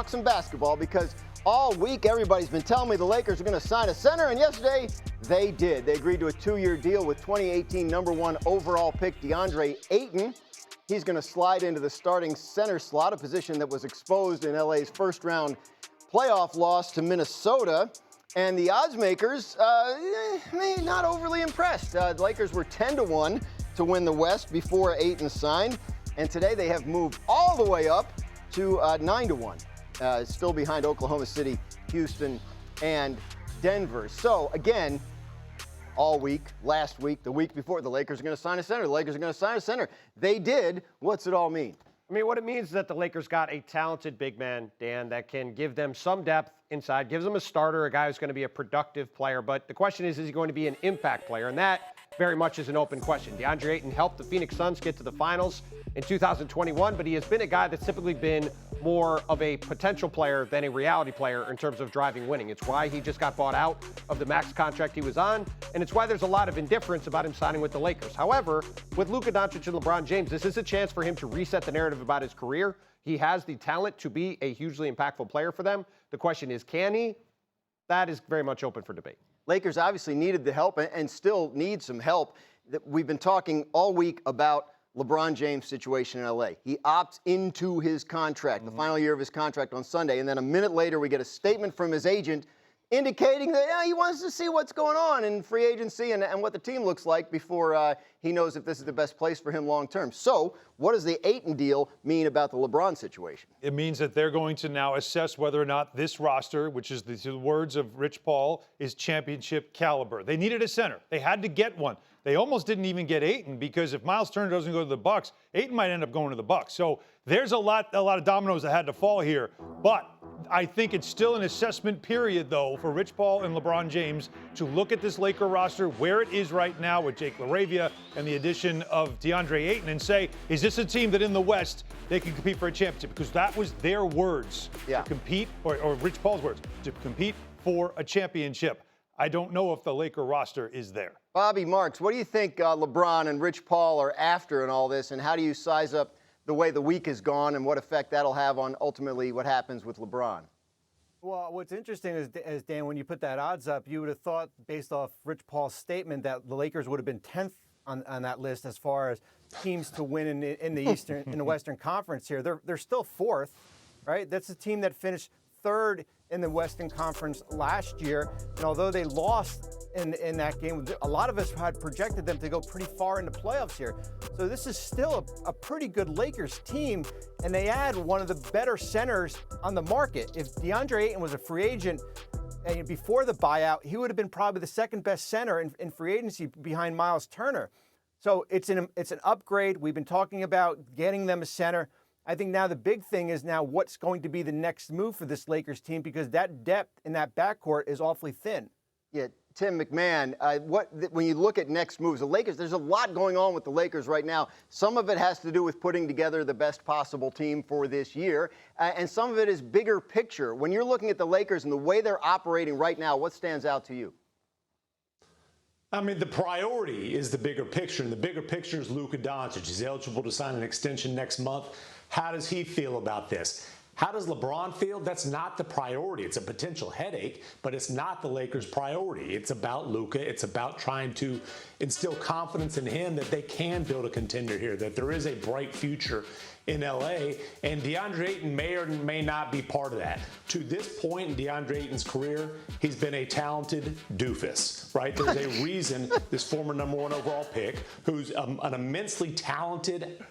talk some basketball because all week everybody's been telling me the Lakers are going to sign a center, and yesterday they did. They agreed to a 2-year deal with 2018 number 1 overall pick Deandre Ayton. He's going to slide into the starting center slot, a position that was exposed in LA's first-round playoff loss to Minnesota. And the odds makers, not overly impressed. The Lakers were 10-1 to win the West before Ayton signed. And today they have moved all the way up to 9-1. Still behind Oklahoma City, Houston, and Denver. So again, all week, last week, the week before, the Lakers are going to sign a center. The Lakers are going to sign a center. They did. What's it all mean? I mean, what it means is that the Lakers got a talented big man, Dan, that can give them some depth inside, gives them a starter, a guy who's going to be a productive player. But the question is he going to be an impact player? And that very much is an open question. DeAndre Ayton helped the Phoenix Suns get to the finals in 2021, but he has been a guy that's typically been more of a potential player than a reality player in terms of driving winning. It's why he just got bought out of the max contract he was on, and it's why there's a lot of indifference about him signing with the Lakers. However, with Luka Doncic and LeBron James, this is a chance for him to reset the narrative about his career. He has the talent to be a hugely impactful player for them. The question is, can he? That is very much open for debate. Lakers obviously needed the help and still need some help. We've been talking all week about LeBron James' situation in L.A. He opts into his contract, the final year of his contract on Sunday, and then a minute later we get a statement from his agent indicating that he wants to see what's going on in free agency and what the team looks like before he knows if this is the best place for him long term. So what does the Ayton deal mean about the LeBron situation? It means that they're going to now assess whether or not this roster, which is the words of Rich Paul, is championship caliber. They needed a center. They had to get one. They almost didn't even get Ayton because if Miles Turner doesn't go to the Bucks, Ayton might end up going to the Bucks. So there's a lot of dominoes that had to fall here. But I think it's still an assessment period, though, for Rich Paul and LeBron James to look at this Laker roster where it is right now with Jake LaRavia and the addition of DeAndre Ayton and say, is this a team that in the West they can compete for a championship? Because that was their words to compete, or Rich Paul's words, to compete for a championship. I don't know if the Laker roster is there. Bobby, Marks, what do you think LeBron and Rich Paul are after in all this, and how do you size up the way the week has gone and what effect that'll have on ultimately what happens with LeBron? Well, what's interesting is, Dan, when you put that odds up, you would have thought, based off Rich Paul's statement, that the Lakers would have been 10th on that list as far as teams to win in the Western Conference here. They're still 4th, right? That's a team that finished 3rd in the Western Conference last year. And although they lost in that game, a lot of us had projected them to go pretty far in the playoffs here. So this is still a pretty good Lakers team, and they add one of the better centers on the market. If DeAndre Ayton was a free agent before the buyout, he would have been probably the second best center in free agency behind Miles Turner. So it's an upgrade. We've been talking about getting them a center. I think now the big thing is now what's going to be the next move for this Lakers team, because that depth in that backcourt is awfully thin. Yeah, Tim MacMahon, when you look at next moves, the Lakers, there's a lot going on with the Lakers right now. Some of it has to do with putting together the best possible team for this year, and some of it is bigger picture. When you're looking at the Lakers and the way they're operating right now, what stands out to you? I mean, the priority is the bigger picture, and the bigger picture is Luka Doncic. He's eligible to sign an extension next month. How does he feel about this? How does LeBron feel? That's not the priority. It's a potential headache, but it's not the Lakers' priority. It's about Luka. It's about trying to instill confidence in him that they can build a contender here, that there is a bright future in L.A., and DeAndre Ayton may or may not be part of that. To this point in DeAndre Ayton's career, he's been a talented doofus, right? There's a reason this former number 1 overall pick, who's an immensely talented,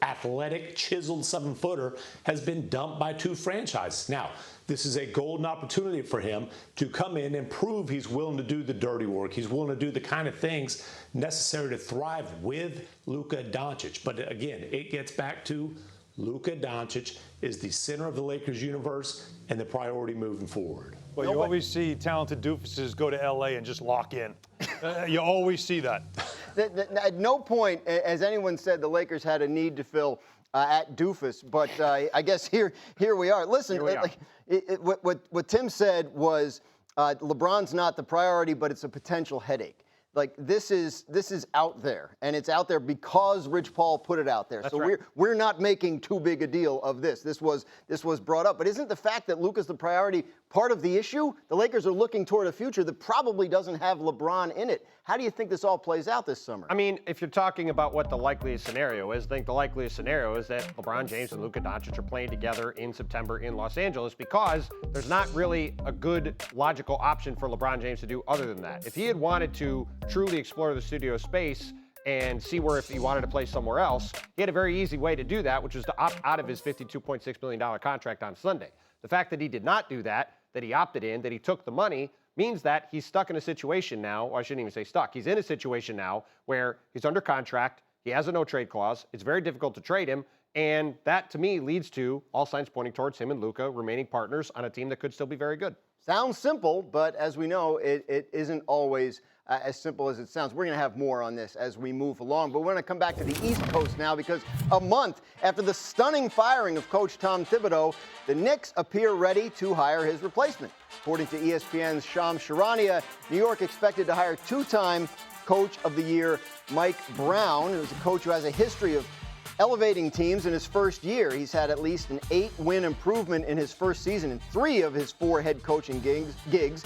athletic, chiseled 7-footer, has been dumped by 2 franchises. Now, this is a golden opportunity for him to come in and prove he's willing to do the dirty work. He's willing to do the kind of things necessary to thrive with Luka Doncic. But again, it gets back to Luka Doncic is the center of the Lakers universe and the priority moving forward. Well, you always see talented doofuses go to L.A. and just lock in. You always see that. At no point has anyone said the Lakers had a need to fill at doofus, but I guess here we are. Listen, what Tim said was LeBron's not the priority, but it's a potential headache. like this is out there, and it's out there because Rich Paul put it out there. That's so right. we're not making too big a deal of this. This was brought up, but isn't the fact that Luka's the priority part of the issue? The Lakers are looking toward a future that probably doesn't have LeBron in it. How do you think this all plays out this summer? I mean, if you're talking about what the likeliest scenario is, I think the likeliest scenario is that LeBron James and Luka Doncic are playing together in September in Los Angeles, because there's not really a good logical option for LeBron James to do other than that. If he had wanted to truly explore the studio space and see where if he wanted to play somewhere else, he had a very easy way to do that, which was to opt out of his $52.6 million contract on Sunday. The fact that he did not do that, that he opted in, that he took the money, means that he's stuck in a situation now, or I shouldn't even say stuck, he's in a situation now where he's under contract, he has a no-trade clause, it's very difficult to trade him, and that, to me, leads to all signs pointing towards him and Luka remaining partners on a team that could still be very good. Sounds simple, but as we know, it isn't always as simple as it sounds. We're going to have more on this as we move along, but we're going to come back to the East Coast now, because a month after the stunning firing of Coach Tom Thibodeau, the Knicks appear ready to hire his replacement. According to ESPN's Shams Charania, New York expected to hire two-time Coach of the Year Mike Brown, who's a coach who has a history of elevating teams in his first year. He's had at least an 8-win improvement in his first season in 3 of his 4 head coaching gigs,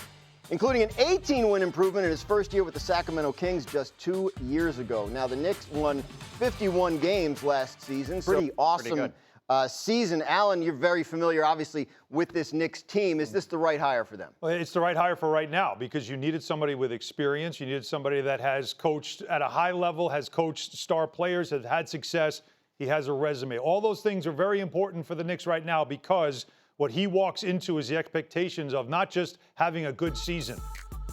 including an 18-win improvement in his first year with the Sacramento Kings just 2 years ago. Now, the Knicks won 51 games last season. Pretty awesome season. Alan, you're very familiar, obviously, with this Knicks team. Is this the right hire for them? Well, it's the right hire for right now, because you needed somebody with experience. You needed somebody that has coached at a high level, has coached star players, has had success. He has a resume. All those things are very important for the Knicks right now, because what he walks into is the expectations of not just having a good season.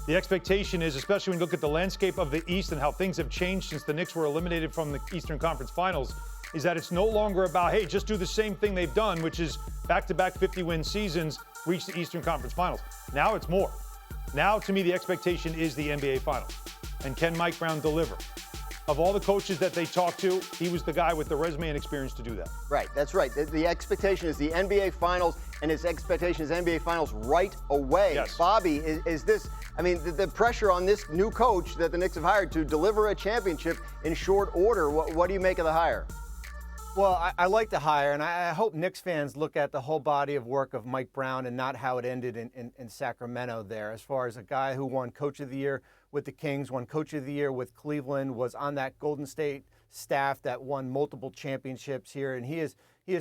The expectation is, especially when you look at the landscape of the East and how things have changed since the Knicks were eliminated from the Eastern Conference Finals, is that it's no longer about, hey, just do the same thing they've done, which is back-to-back 50-win seasons, reach the Eastern Conference Finals. Now it's more. Now, to me, the expectation is the NBA Finals. And can Mike Brown deliver? Of all the coaches that they talked to, he was the guy with the resume and experience to do that. Right, that's right. The expectation is the NBA Finals, and his expectation is NBA Finals right away. Yes. Bobby, is this, I mean, the pressure on this new coach that the Knicks have hired to deliver a championship in short order, what do you make of the hire? Well, I like the hire, and I hope Knicks fans look at the whole body of work of Mike Brown and not how it ended in Sacramento there, as far as a guy who won Coach of the Year with the Kings, won Coach of the Year with Cleveland, was on that Golden State staff that won multiple championships here, and he is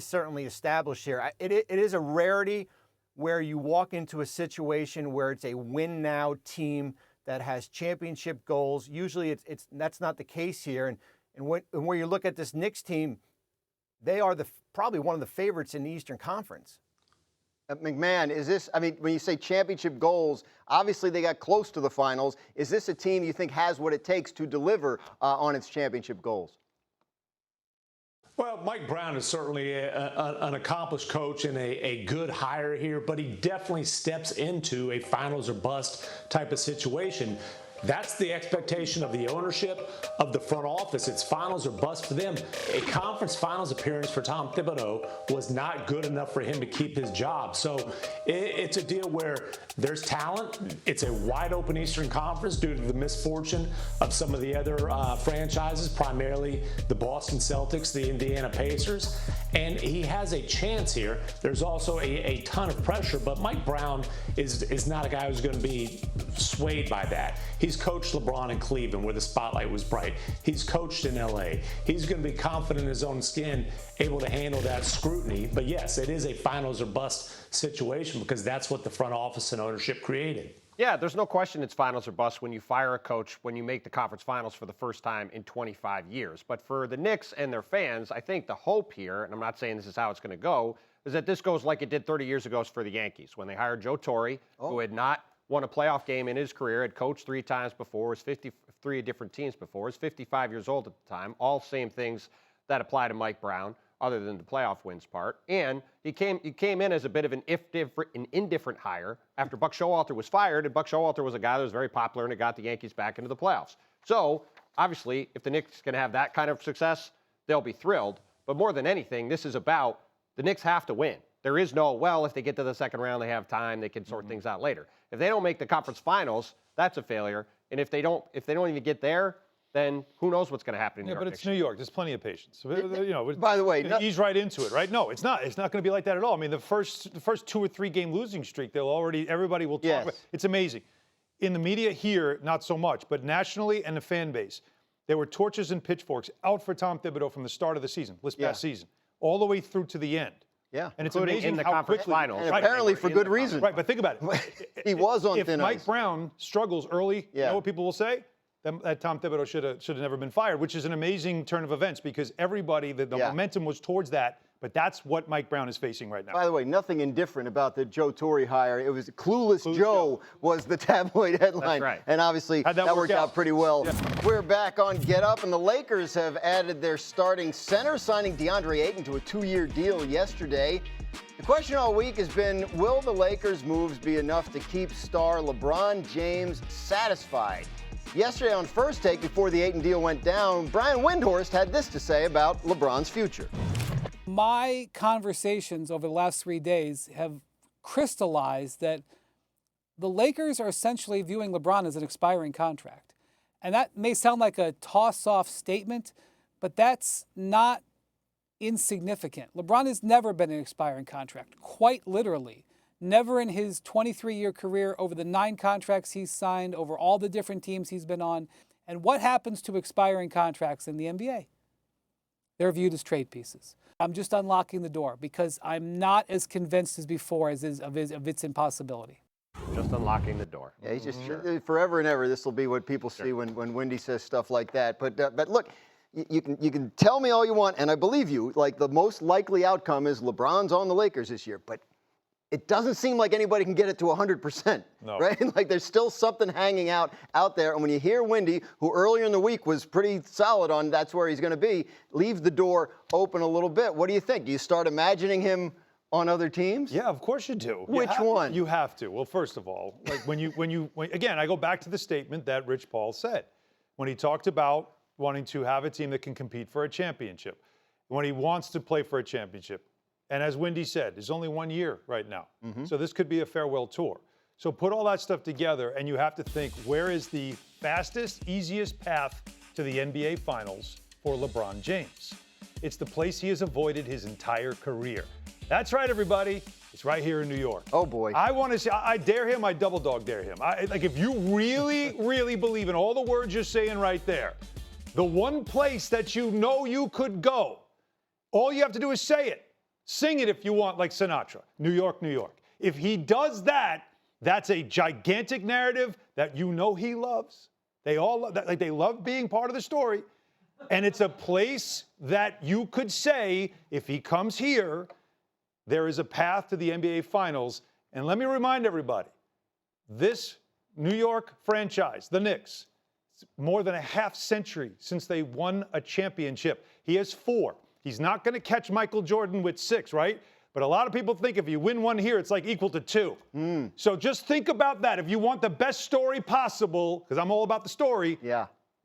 certainly established here. It is a rarity where you walk into a situation where it's a win-now team that has championship goals. Usually that's not the case here, and where you look at this Knicks team, they are probably one of the favorites in the Eastern Conference. MacMahon, is this, I mean, when you say championship goals, obviously they got close to the finals. Is this a team you think has what it takes to deliver on its championship goals? Well, Mike Brown is certainly an accomplished coach and a good hire here, but he definitely steps into a finals or bust type of situation. That's the expectation of the ownership, of the front office. It's finals or bust for them. A conference finals appearance for Tom Thibodeau was not good enough for him to keep his job. So it's a deal where there's talent. It's a wide open Eastern Conference due to the misfortune of some of the other franchises, primarily the Boston Celtics, the Indiana Pacers. And he has a chance here. There's also a ton of pressure, but Mike Brown is not a guy who's going to be swayed by that. He's coached LeBron in Cleveland where the spotlight was bright. He's coached in LA. He's going to be confident in his own skin, able to handle that scrutiny. But yes, it is a finals or bust situation because that's what the front office and ownership created. Yeah, there's no question it's finals or bust when you fire a coach when you make the conference finals for the first time in 25 years. But for the Knicks and their fans, I think the hope here, and I'm not saying this is how it's going to go, is that this goes like it did 30 years ago for the Yankees when they hired Joe Torre, who had not won a playoff game in his career, had coached 3 times before, was 53 different teams before, was 55 years old at the time, all same things that apply to Mike Brown, other than the playoff wins part. And he came in as a bit of an indifferent hire after Buck Showalter was fired, and Buck Showalter was a guy that was very popular and it got the Yankees back into the playoffs. So, obviously, if the Knicks can have that kind of success, they'll be thrilled. But more than anything, this is about the Knicks have to win. there is no, well, if they get to the second round, they have time, they can sort things out later. If they don't make the conference finals, that's a failure. And if they don't even get there, then who knows what's going to happen in New York. But it's New York. There's plenty of patience. By the way, ease right into it, right? No, it's not. It's not going to be like that at all. I mean, the first 2 or 3 game losing streak, everybody will talk about. It's amazing. In the media here, not so much, but nationally and the fan base, there were torches and pitchforks out for Tom Thibodeau from the start of the season, this past season, all the way through to the end. Yeah, and it's including amazing in the how conference quickly, finals. and apparently for good reason. Right, but think about it. He was on thin ice. If Mike ice. Brown struggles early, you know what people will say? That Tom Thibodeau should have never been fired, which is an amazing turn of events because everybody, the momentum was towards that. But that's what Mike Brown is facing right now. By the way, nothing indifferent about the Joe Torre hire. It was Clueless Joe was the tabloid headline. That's right. And obviously that worked out pretty well. Yeah. We're back on Get Up, and the Lakers have added their starting center, signing Deandre Ayton to a 2-year deal yesterday. The question all week has been, will the Lakers' moves be enough to keep star LeBron James satisfied? Yesterday on First Take, before the Ayton deal went down, Brian Windhorst had this to say about LeBron's future. My conversations over the last 3 days have crystallized that the Lakers are essentially viewing LeBron as an expiring contract. And that may sound like a toss-off statement, but that's not insignificant. LeBron has never been an expiring contract, quite literally. Never in his 23-year career, over the 9 contracts he's signed, over all the different teams he's been on. And what happens to expiring contracts in the NBA? They're viewed as trade pieces. I'm just unlocking the door because I'm not as convinced as before of its impossibility. Just unlocking the door. Yeah, he's just forever and ever. This will be what people see when Wendy says stuff like that. But look, you can tell me all you want, and I believe you. Like the most likely outcome is LeBron's on the Lakers this year, but it doesn't seem like anybody can get it to 100%, right? Like there's still something hanging out there. And when you hear Wendy, who earlier in the week was pretty solid on that's where he's going to be, leave the door open a little bit. What do you think? Do you start imagining him on other teams? Yeah, of course you do. Which one? You have to. Well, first of all, like when again, I go back to the statement that Rich Paul said when he talked about wanting to have a team that can compete for a championship, when he wants to play for a championship. And as Wendy said, there's only 1 year right now. So this could be a farewell tour. So put all that stuff together, and you have to think, where is the fastest, easiest path to the NBA Finals for LeBron James? It's the place he has avoided his entire career. That's right, everybody. It's right here in New York. Oh, boy. I want to see, I dare him, I double dog dare him. Like, if you really, really believe in all the words you're saying right there, the one place that you know you could go, all you have to do is say it. Sing it if you want, like Sinatra. New York, New York. If he does that, that's a gigantic narrative that you know he loves. They all love that, like they love being part of the story. And it's a place that you could say, if he comes here, there is a path to the NBA Finals. And let me remind everybody, this New York franchise, the Knicks, it's more than a half century since they won a championship. He has 4. He's not going to catch Michael Jordan with 6, right? But a lot of people think if you win 1 here, it's like equal to 2. So just think about that. If you want the best story possible, because I'm all about the story,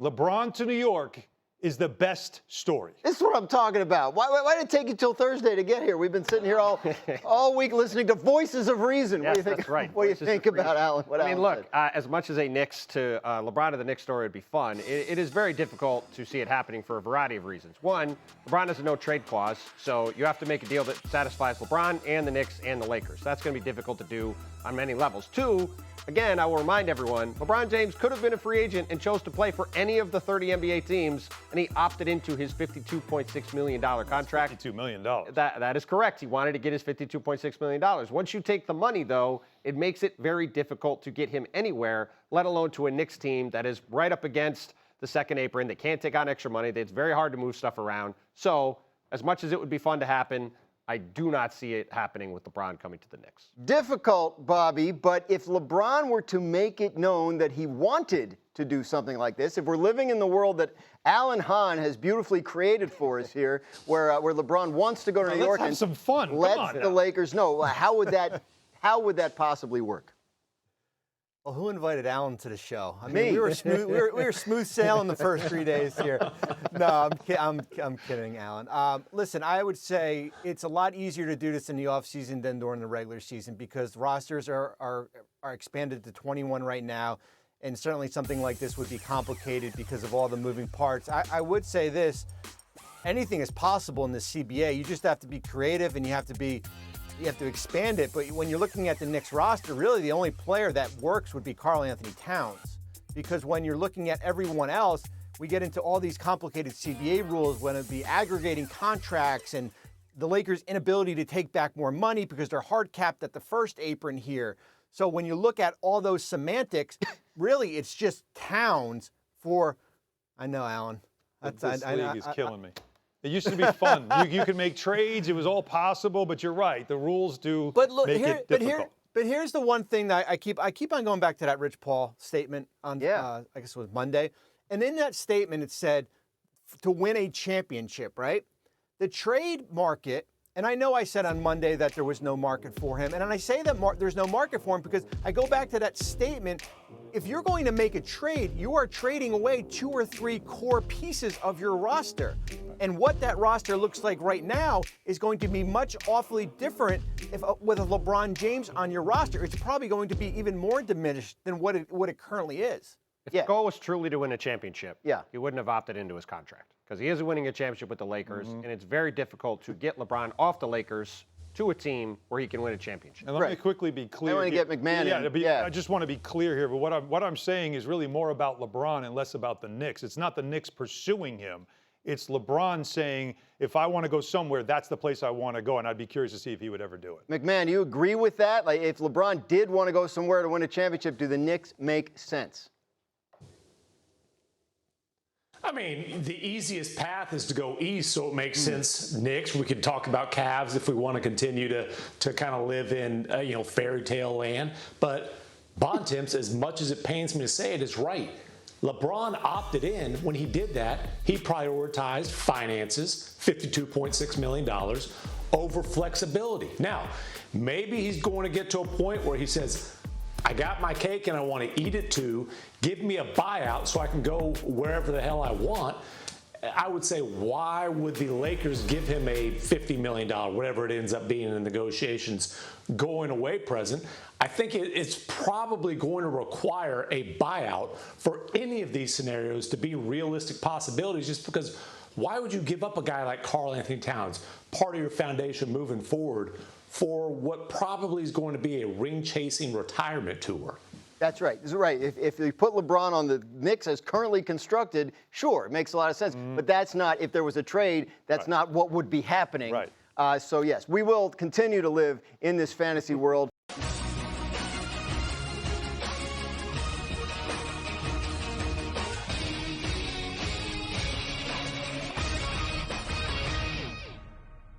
LeBron to New York is the best story. This is what I'm talking about. Why did it take you till Thursday to get here? We've been sitting here all week listening to voices of reason. Yes, what do you think? That's right. What do you think about Alan? I mean, look, as much as a Knicks to LeBron to the Knicks story would be fun, it is very difficult to see it happening for a variety of reasons. One, LeBron has a no-trade clause, so you have to make a deal that satisfies LeBron and the Knicks and the Lakers. That's going to be difficult to do on many levels. 2, again, I will remind everyone, LeBron James could have been a free agent and chose to play for any of the 30 NBA teams, and he opted into his $52.6 million contract. $52 million. That is correct. He wanted to get his $52.6 million. Once you take the money, though, it makes it very difficult to get him anywhere, let alone to a Knicks team that is right up against the second apron. They can't take on extra money. It's very hard to move stuff around. So as much as it would be fun to happen, I do not see it happening with LeBron coming to the Knicks. Difficult, Bobby, but if LeBron were to make it known that he wanted to do something like this, if we're living in the world that Alan Hahn has beautifully created for us here, where LeBron wants to go to New York and and some fun. let the Lakers know, how would that possibly work? Well, who invited Alan to the show? I mean, Me. we were smooth. We were smooth sailing the first 3 days here. No, I'm kidding, Alan. Listen, I would say it's a lot easier to do this in the offseason than during the regular season because rosters are expanded to 21 right now, and certainly something like this would be complicated because of all the moving parts. I would say this: anything is possible in the CBA. You just have to be creative, and you have to expand it. But when you're looking at the Knicks roster, really the only player that works would be Karl Anthony Towns. Because when you're looking at everyone else, we get into all these complicated CBA rules, when it be aggregating contracts and the Lakers' inability to take back more money because they're hard capped at the first apron here. So when you look at all those semantics, really it's just Towns for, I know, Alan. This league is killing me. It used to be fun. You could make trades. It was all possible, but you're right. The rules do make it difficult. But here's the one thing that I keep on going back to that Rich Paul statement on, I guess it was Monday. And in that statement, it said to win a championship, right? The trade market, and I know I said on Monday that there was no market for him. And I say that there's no market for him because I go back to that statement. If you're going to make a trade, you are trading away 2 or 3 core pieces of your roster. And what that roster looks like right now is going to be awfully different with a LeBron James on your roster. It's probably going to be even more diminished than what it currently is. If the goal was truly to win a championship, Yeah. he wouldn't have opted into his contract because he is winning a championship with the Lakers, and it's very difficult to get LeBron off the Lakers to a team where he can win a championship. And let me quickly be clear. I want to get MacMahon in. I just want to be clear here, but what I'm saying is really more about LeBron and less about the Knicks. It's not the Knicks pursuing him. It's LeBron saying, if I want to go somewhere, that's the place I want to go, and I'd be curious to see if he would ever do it. MacMahon, do you agree with that? Like, if LeBron did want to go somewhere to win a championship, do the Knicks make sense? I mean, the easiest path is to go east, so it makes sense. Knicks, we could talk about Cavs if we want to continue to kind of live in fairy tale land. But Bontemps, as much as it pains me to say it, is right. LeBron opted in. When he did that, he prioritized finances, $52.6 million, over flexibility. Now, maybe he's going to get to a point where he says, I got my cake and I want to eat it too. Give me a buyout so I can go wherever the hell I want. I would say, why would the Lakers give him a $50 million, whatever it ends up being in the negotiations, going away present? I think it's probably going to require a buyout for any of these scenarios to be realistic possibilities, just because why would you give up a guy like Karl Anthony Towns, part of your foundation moving forward, for what probably is going to be a ring-chasing retirement tour? That's right. This is right. If you put LeBron on the Knicks as currently constructed, sure, it makes a lot of sense. But that's not, if there was a trade, that's not what would be happening. Right. So, yes, we will continue to live in this fantasy world.